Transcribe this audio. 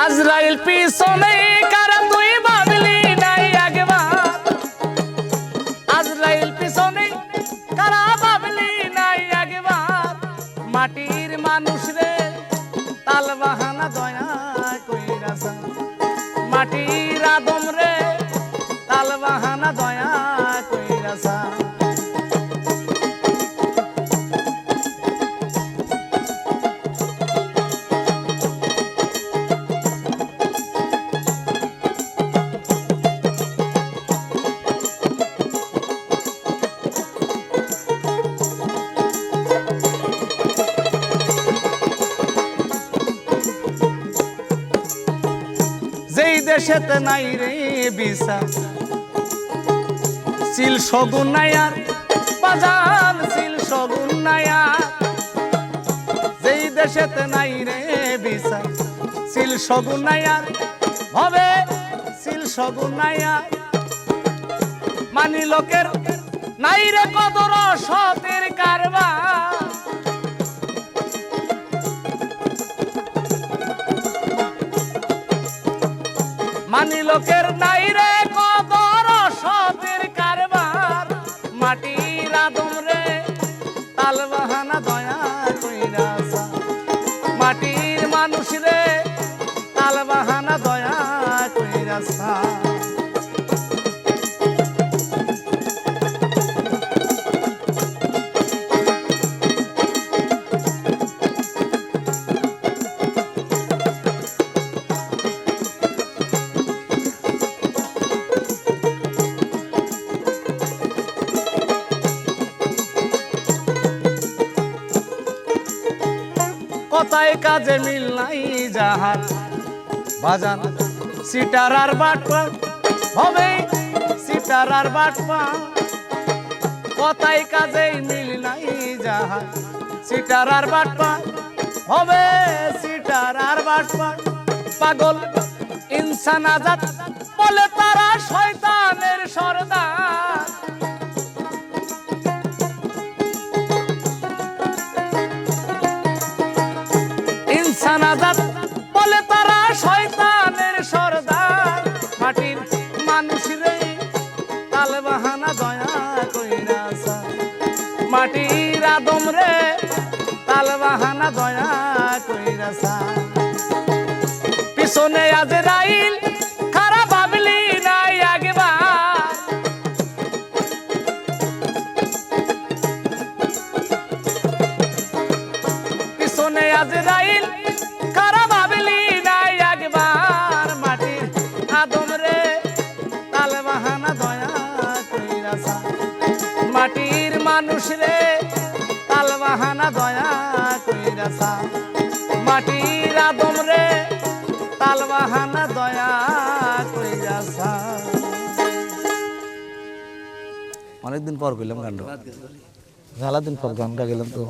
আজরাইল পিছনে কারা তুই ভাবলি নাই একবার আজরাইল পিছনে কারা ভাবলি নাই একবার মাটির মানুষ রে তাল বাহানা দয়া কইরাছা মাটির আদম রে তাল বাহানা দয়া কইরাছা যেই দেশেতে নাই রে বিচার সিল সগুন নাই আর বাজান সিল সগুন নাই আর যেই দেশেতে নাই রে বিচার সিল সগুন নাই আর হবে সিল সগুন নাই আর মানি লোকের নাই রে কদর সতের কারবার মানি লোকের নাই রে কদর সতের কারবার মাটির আদম রে তাল বাহানা দয়া কইরাছা মাটির মানুষ রে তাল বাহানা দয়া কইরাছা কথায় কাজে মিল নাই যাহার বাজান সিটার আর বাটপা হবে সিটার আর বাটপা কথায় কাজে মিল নাই যাহার সিটার আর বাটপা হবে সিটার আর বাটপা পাগল ইনসান আজাদ বলে তারা শয়তানের সরদার ইনসান আজাদ বলে তারা শয়তানের সরদার মাটির মানুষ রে তাল বাহানা দয়া কইরাছা মাটির আদম রে তাল বাহানা দয়া কইরাছা পিছনে আজরাইল খারাপ ভাবলি নাই একবার পিছনে আজরাইল খারাপ ভাবলি নাই একবার মাটির আদম রে তাল বাহানা দয়া কইরাছা মাটির মানুষ রে তাল বাহানা দয়া কইরাছা মাটির আদম রে তাল বাহানা দয়া কইরাছা অনেকদিন পর কইলাম গানটা মেলা দিন পর গানটা গেলাম তো